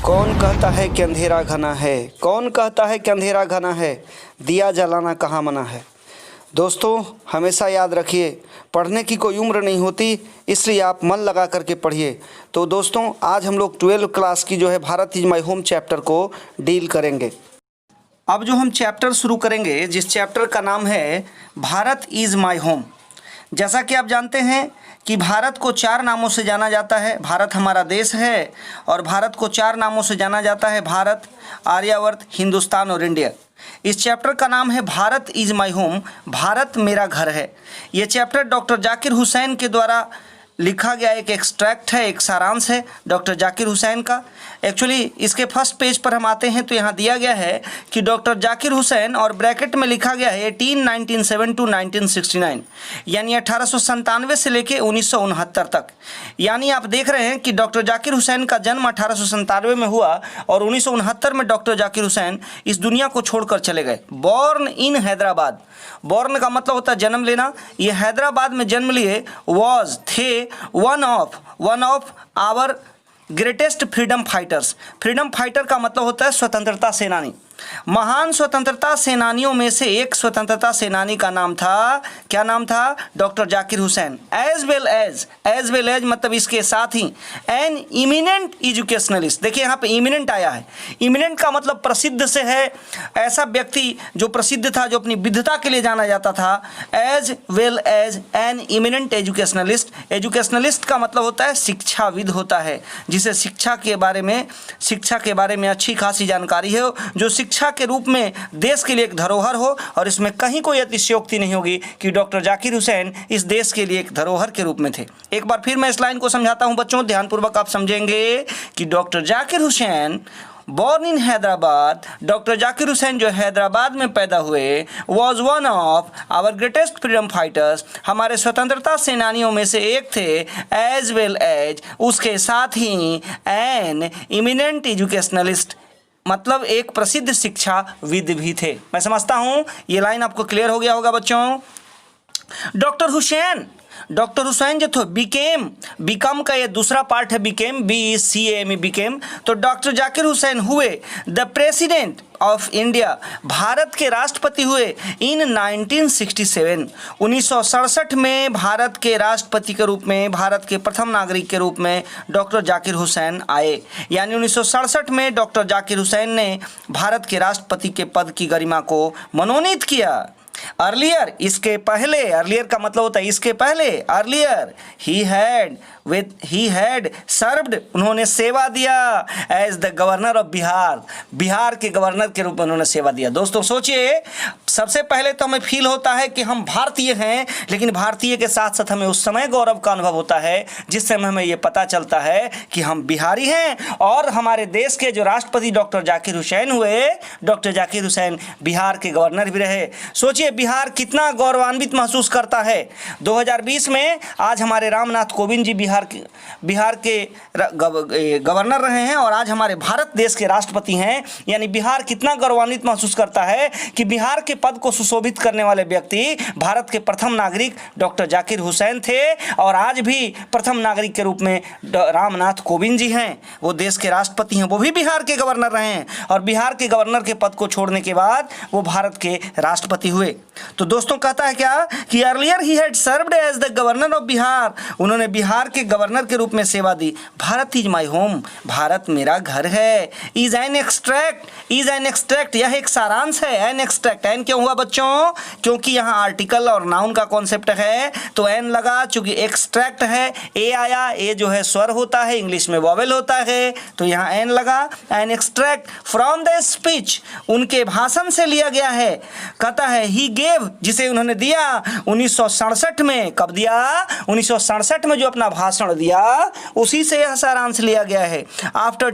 कौन कहता है कि अंधेरा घना है, कौन कहता है कि अंधेरा घना है, दिया जलाना कहाँ मना है। दोस्तों हमेशा याद रखिए, पढ़ने की कोई उम्र नहीं होती, इसलिए आप मन लगा करके पढ़िए। तो दोस्तों आज हम लोग 12वीं क्लास की जो है Bharat is my home chapter को डील करेंगे। अब जो हम चैप्टर शुरू करेंगे, जिस चैप्टर का नाम है भारत इज़ माई होम। जैसा कि आप जानते हैं कि भारत को 4 नामों से जाना जाता है। भारत हमारा देश है और भारत को 4 नामों से जाना जाता है, भारत, आर्यावर्त, हिंदुस्तान और इंडिया। इस चैप्टर का नाम है Bharat is my home, Bharat मेरा घर है। ये चैप्टर डॉक्टर जाकिर हुसैन के द्वारा लिखा गया एक एक्सट्रैक्ट है, एक सारांश है डॉक्टर जाकिर हुसैन का। एक्चुअली इसके फर्स्ट पेज पर हम आते हैं तो यहाँ दिया गया है कि डॉक्टर जाकिर हुसैन और ब्रैकेट में लिखा गया है 1997 टू 1969, यानी 1897 से लेके 1969 तक। यानी आप देख रहे हैं कि डॉक्टर जाकिर हुसैन का जन्म 1897 में हुआ और 1969 में डॉक्टर जाकिर हुसैन इस दुनिया को छोड़कर चले गए। बॉर्न इन हैदराबाद, बॉर्न का मतलब होता है जन्म लेना। ये हैदराबाद में जन्म लिए। वॉज थे one of our greatest freedom fighters. Freedom fighter का मतलब होता है स्वतंत्रता सेनानी। महान स्वतंत्रता सेनानियों में से एक स्वतंत्रता सेनानी का नाम था, क्या नाम था? Doctor Zakir Hussain. As well as मतलब इसके साथ ही एन इमिनेंट एजुकेशनलिस्ट। देखिए यहाँ पे इमिनेंट आया है। इमिनेंट का मतलब प्रसिद्ध से है, ऐसा व्यक्ति जो प्रसिद्ध था, जो अपनी विद्वता के लिए जाना जाता था। As well as an eminent educationalist. Educationalist का मतलब होता है शिक्षाविद होता है, जिसे शिक्षा के बारे में अच्छी खासी जानकारी है, जो शिक्षा के रूप में देश के लिए एक धरोहर हो। और इसमें कहीं कोई अतिशयोक्ति नहीं होगी कि डॉक्टर जाकिर हुसैन इस देश के लिए एक धरोहर के रूप में थे। एक बार फिर मैं इस लाइन को समझाता हूं बच्चों, ध्यानपूर्वक आप समझेंगे कि doctor Zakir Hussain born in Hyderabad, doctor Zakir Hussain जो हैदराबाद में पैदा हुए, was one of our greatest freedom fighters, हमारे स्वतंत्रता सेनानियों में से एक थे। एज वेल एज, उसके साथ ही एन इमिनेंट एजुकेशनलिस्ट, मतलब एक प्रसिद्ध शिक्षाविद भी थे। मैं समझता हूँ ये लाइन आपको क्लियर हो गया होगा बच्चों। डॉक्टर हुसैन जो थे बिकम का ये दूसरा पार्ट है, बिकेम, BCAME बिकेम। तो डॉक्टर जाकिर हुसैन हुए the president of India, Bharat के राष्ट्रपति हुए इन 1967, 1967 में भारत के राष्ट्रपति के रूप में, भारत के प्रथम नागरिक के रूप में डॉक्टर जाकिर हुसैन आए। यानी 1967 में डॉक्टर जाकिर हुसैन ने भारत के राष्ट्रपति के पद की गरिमा को मनोनीत किया। अर्लियर, इसके पहले, अर्लियर का मतलब होता है इसके पहले, अर्लियर ही हैड सर्व्ड, उन्होंने सेवा दिया as the governor of Bihar, Bihar के गवर्नर के रूप में उन्होंने सेवा दिया। दोस्तों सोचिए, सबसे पहले तो हमें फील होता है कि हम भारतीय हैं, लेकिन भारतीय के साथ साथ हमें उस समय गौरव का अनुभव होता है जिस समय हमें ये पता चलता है कि हम बिहारी हैं। और हमारे देश के जो राष्ट्रपति डॉक्टर जाकिर हुसैन हुए, डॉक्टर जाकिर हुसैन बिहार के गवर्नर भी रहे। सोचिए बिहार कितना गौरवान्वित महसूस करता है। 2020 में आज हमारे रामनाथ कोविंद जी बिहार के गवर्नर रहे हैं और आज हमारे भारत देश के राष्ट्रपति हैं। यानी बिहार कितना गौरवान्वित महसूस करता है कि बिहार के पद को सुशोभित करने वाले व्यक्ति भारत के प्रथम नागरिक डॉक्टर जाकिर हुसैन थे और आज भी प्रथम नागरिक के रूप में रामनाथ कोविंद जी हैं। वो देश के राष्ट्रपति हैं, वो भी बिहार के गवर्नर रहे हैं और बिहार के गवर्नर के पद को छोड़ने के बाद वो भारत के राष्ट्रपति हुए। तो दोस्तों कहता है क्या कि earlier he had served as the governor of Bihar, उन्होंने बिहार के गवर्नर के रूप में सेवा दी। Bharat is my home, Bharat मेरा घर है। इज एन एक्सट्रैक्ट, यह एक सारांश है। एन एक्सट्रैक्ट, एन क्यों हुआ बच्चों? क्योंकि यहाँ आर्टिकल और नाउन का कॉन्सेप्ट है तो एन लगा। चूंकि एक्सट्रैक्ट है, ए आया, ए जो है स्वर होता है, इंग्लिश में वॉवेल होता है, तो यहाँ एन लगा। An extract from the speech, उनके भाषण से लिया गया है। कहता है ही गेव, जिसे उन्होंने दिया 1967 में। कब दिया? 1967 में जो अपना भाषण दिया उसी से यह सारांश लिया गया है। आफ्टर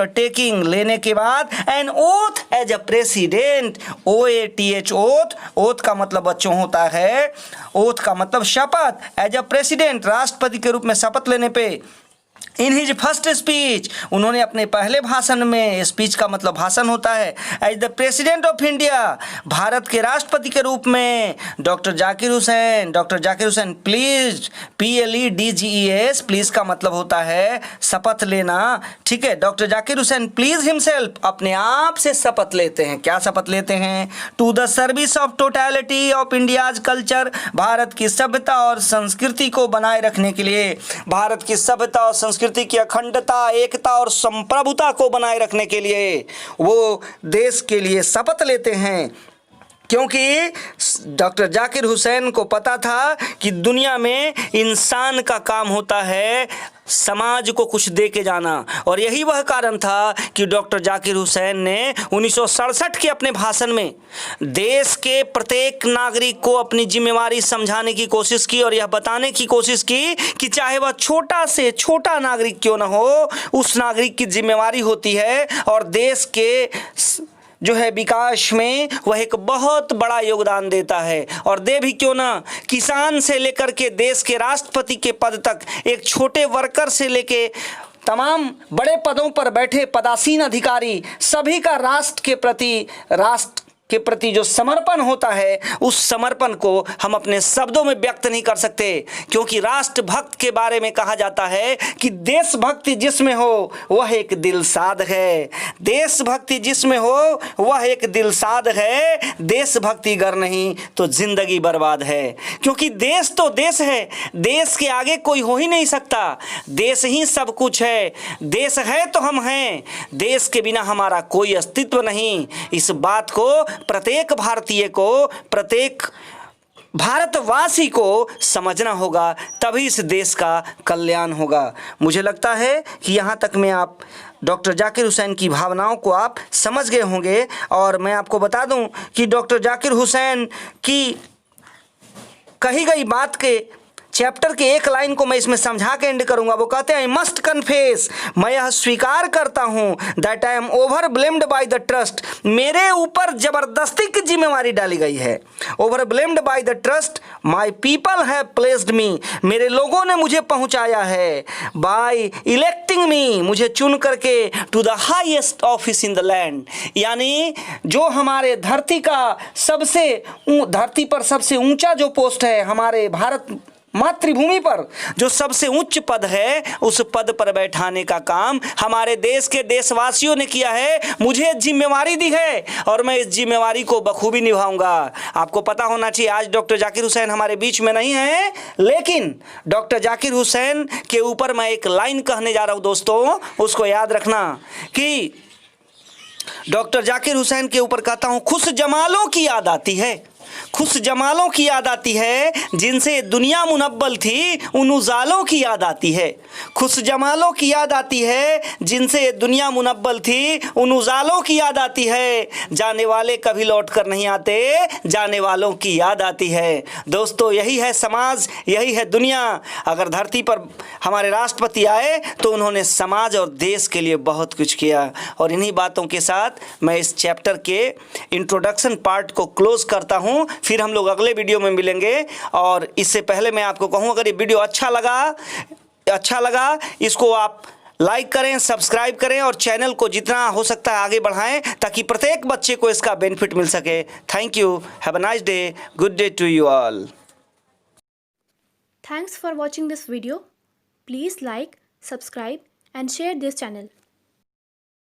टेकिंग, लेने के बाद, an oath as a president, OATH, oath का मतलब बच्चों होता है, ओथ का मतलब शपथ, एज अ प्रेसिडेंट, राष्ट्रपति के रूप में शपथ लेने पे इन हिज फर्स्ट स्पीच, उन्होंने अपने पहले भाषण में, स्पीच का मतलब भाषण होता है, as the president of India, Bharat के राष्ट्रपति के रूप में, doctor Zakir Hussain pledges, PLEDGES, pledges का मतलब होता है शपथ लेना, ठीक है। Doctor Zakir Hussain pledges himself, अपने आप से शपथ लेते हैं। क्या शपथ लेते हैं? To the service of totality of India's culture, Bharat की सभ्यता और संस्कृति को बनाए रखने के लिए, भारत की सभ्यता और संस्कृति की अखंडता, एकता और संप्रभुता को बनाए रखने के लिए वो देश के लिए शपथ लेते हैं। क्योंकि डॉक्टर जाकिर हुसैन को पता था कि दुनिया में इंसान का काम होता है समाज को कुछ दे के जाना, और यही वह कारण था कि डॉक्टर जाकिर हुसैन ने 1967 के अपने भाषण में देश के प्रत्येक नागरिक को अपनी जिम्मेवारी समझाने की कोशिश की और यह बताने की कोशिश की कि चाहे वह छोटा से छोटा नागरिक क्यों न हो, उस नागरिक की जिम्मेवारी होती है और देश के जो है विकास में वह एक बहुत बड़ा योगदान देता है। और दे भी क्यों ना, किसान से लेकर के देश के राष्ट्रपति के पद तक, एक छोटे वर्कर से लेके तमाम बड़े पदों पर बैठे पदासीन अधिकारी, सभी का राष्ट्र के प्रति जो समर्पण होता है, उस समर्पण को हम अपने शब्दों में व्यक्त नहीं कर सकते। क्योंकि राष्ट्रभक्त के बारे में कहा जाता है कि देशभक्ति जिसमें हो वह एक दिलसाद है, देशभक्ति जिसमें हो वह एक दिलसाद है, देशभक्ति अगर नहीं तो जिंदगी बर्बाद है। क्योंकि देश तो देश है, देश के आगे कोई हो ही नहीं सकता, देश ही सब कुछ है, देश है तो हम हैं, देश के बिना हमारा कोई अस्तित्व नहीं। इस बात को प्रत्येक भारतीय को, प्रत्येक भारतवासी को समझना होगा, तभी इस देश का कल्याण होगा। मुझे लगता है कि यहाँ तक में आप डॉक्टर जाकिर हुसैन की भावनाओं को आप समझ गए होंगे। और मैं आपको बता दूं कि डॉक्टर जाकिर हुसैन की कही गई बात के चैप्टर के एक लाइन को मैं इसमें समझा के एंड करूंगा। वो कहते हैं, आई मस्ट कन्फेस, मैं यह स्वीकार करता हूं, that I am over blamed by the trust, मेरे ऊपर जबरदस्ती की जिम्मेवारी डाली गई है। Over blamed by the trust my people have placed me, मेरे लोगों ने मुझे पहुंचाया है, बाय इलेक्टिंग मी, मुझे चुन करके, to the highest office in the land, यानी जो हमारे धरती पर सबसे ऊंचा जो पोस्ट है, हमारे भारत मातृभूमि पर जो सबसे उच्च पद है, उस पद पर बैठाने का काम हमारे देश के देशवासियों ने किया है। मुझे जिम्मेवारी दी है और मैं इस जिम्मेवारी को बखूबी निभाऊंगा। आपको पता होना चाहिए, आज डॉक्टर जाकिर हुसैन हमारे बीच में नहीं है, लेकिन डॉक्टर जाकिर हुसैन के ऊपर मैं एक लाइन कहने जा रहा हूं दोस्तों, उसको याद रखना कि डॉक्टर जाकिर हुसैन के ऊपर कहता हूं, खुश जमालों की याद आती है, खुश जमालों की याद आती है, जिनसे दुनिया मुनव्वल थी उन उजालों की याद आती है, खुश जमालों की याद आती है, जिनसे दुनिया मुनव्वल थी उन उजालों की याद आती है, जाने वाले कभी लौट कर नहीं आते, जाने वालों की याद आती है। दोस्तों, यही है समाज, यही है दुनिया। अगर धरती पर हमारे राष्ट्रपति आए तो उन्होंने समाज और देश के लिए बहुत कुछ किया। और इन्हीं बातों के साथ मैं इस चैप्टर के इंट्रोडक्शन पार्ट को क्लोज करता हूँ। फिर हम लोग अगले वीडियो में मिलेंगे। और इससे पहले मैं आपको कहूँ, अगर ये वीडियो अच्छा लगा इसको आप लाइक करें, सब्सक्राइब करें और चैनल को जितना हो सकता है आगे बढ़ाएं, ताकि प्रत्येक बच्चे को इसका बेनिफिट मिल सके। Thank you, have a nice day, good day to you all. Thanks for watching this video. Please like, subscribe and share this channel.